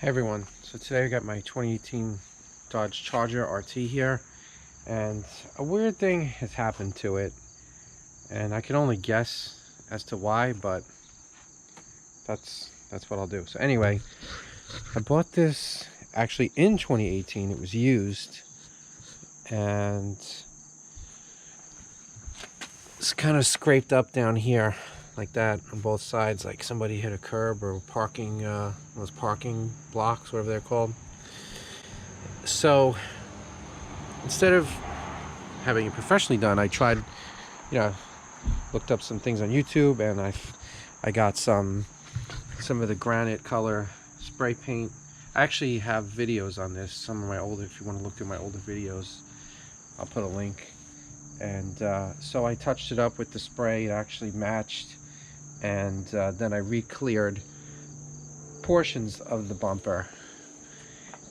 Hey everyone, so today I got my 2018 Dodge Charger RT here, and a weird thing has happened to it, and I can only guess as to why, but that's what I'll do. So anyway, I bought this actually in 2018. It was used, and it's kind of scraped up down here like that on both sides, like somebody hit a curb or parking, those parking blocks, whatever they're called. So instead of having it professionally done, I tried, looked up some things on YouTube, and I got some of the granite color spray paint. I actually have videos on this. Some of my older, if you want to look through my older videos, I'll put a link. And so I touched it up with the spray. It actually matched, and then I re-cleared portions of the bumper,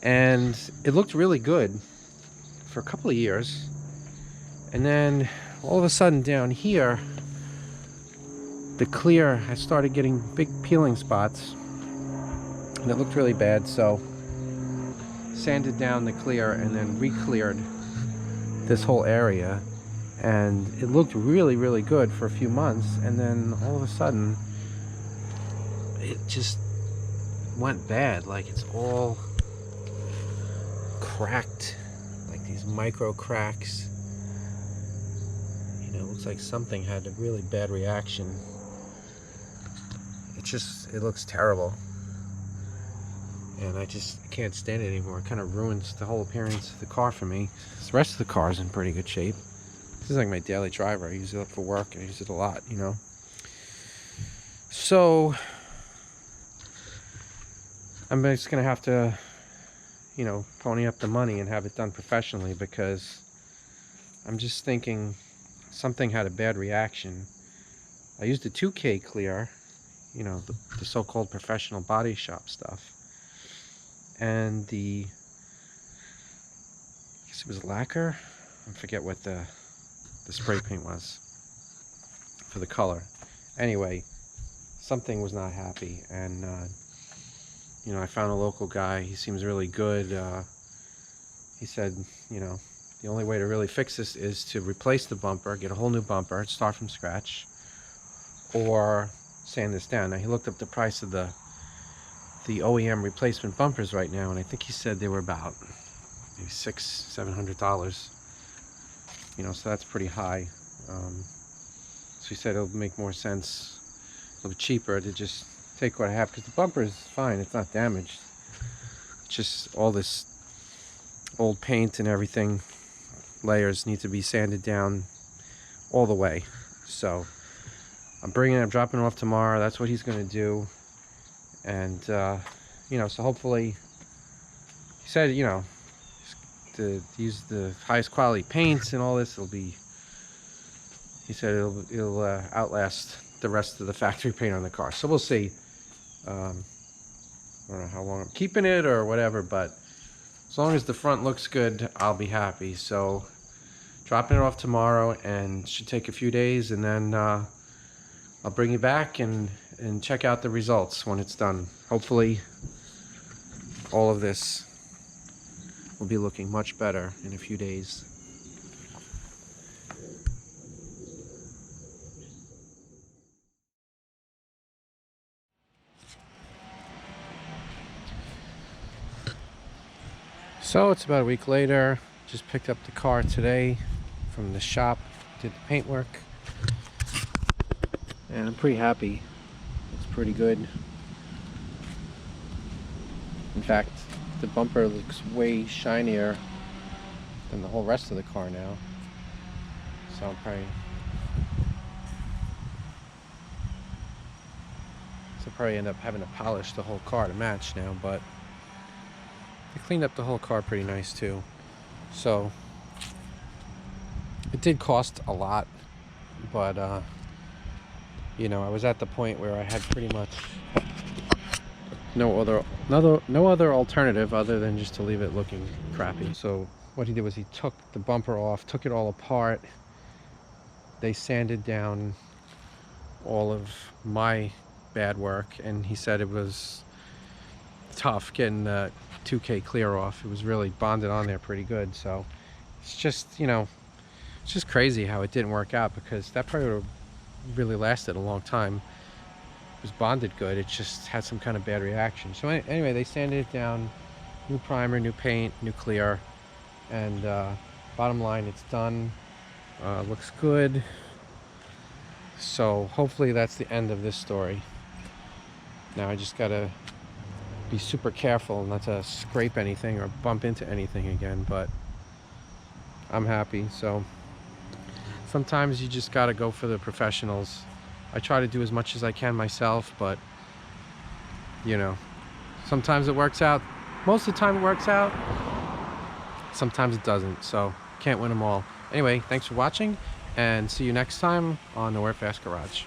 and it looked really good for a couple of years. And then all of a sudden down here, the clear, I started getting big peeling spots, and it looked really bad. So sanded down the clear and then re-cleared this whole area, and it looked really good for a few months. And then all of a sudden it just went bad. Like, it's all cracked, like these micro cracks. It looks like something had a really bad reaction. It looks terrible, and I can't stand it anymore. It kind of ruins the whole appearance of the car for me. The rest of the car is in pretty good shape. This is like my daily driver. I use it for work, and I use it a lot, So I'm just gonna have to, pony up the money and have it done professionally, because I'm just thinking something had a bad reaction. I used a 2K clear, the so-called professional body shop stuff, and I guess it was laquer. I forget what the spray paint was for the color. Anyway, something was not happy, and I found a local guy. He seems really good. He said, the only way to really fix this is to replace the bumper, get a whole new bumper, start from scratch, or sand this down. Now, he looked up the price of the OEM replacement bumpers right now, and I think he said they were about maybe $600-700. So that's pretty high. So he said it'll make more sense, a little bit cheaper, to just take what I have, because the bumper is fine. It's not damaged. It's just all this old paint and everything, layers need to be sanded down all the way. So I'm dropping it off tomorrow. That's what he's going to do. And so hopefully, he said, to use the highest quality paints and all this, he said it'll outlast the rest of the factory paint on the car. So we'll see. I don't know how long I'm keeping it or whatever, but as long as the front looks good, I'll be happy. So dropping it off tomorrow, and should take a few days, and then I'll bring you back and check out the results when it's done. Hopefully all of this will be looking much better in a few days. So it's about a week later. Just picked up the car today from the shop, did the paintwork, and I'm pretty happy. It's pretty good. In fact, the bumper looks way shinier than the whole rest of the car now. So I'll probably end up having to polish the whole car to match now, but I cleaned up the whole car pretty nice too. So it did cost a lot, but I was at the point where I had pretty much no other alternative other than just to leave it looking crappy. So what he did was he took the bumper off, took it all apart. They sanded down all of my bad work, and he said it was tough getting the 2K clear off. It was really bonded on there pretty good. So it's just, you know, it's just crazy how it didn't work out, because that probably would have really lasted a long time. It was bonded good, it just had some kind of bad reaction. So anyway, they sanded it down, new primer, new paint, new clear, and bottom line, it's done. Looks good. So hopefully that's the end of this story. Now I just gotta be super careful not to scrape anything or bump into anything again, but I'm happy. So sometimes you just gotta go for the professionals. I try to do as much as I can myself, but you know, sometimes it works out. Most of the time it works out. Sometimes it doesn't, so can't win them all. Anyway, thanks for watching, and see you next time on the Wear Fast Garage.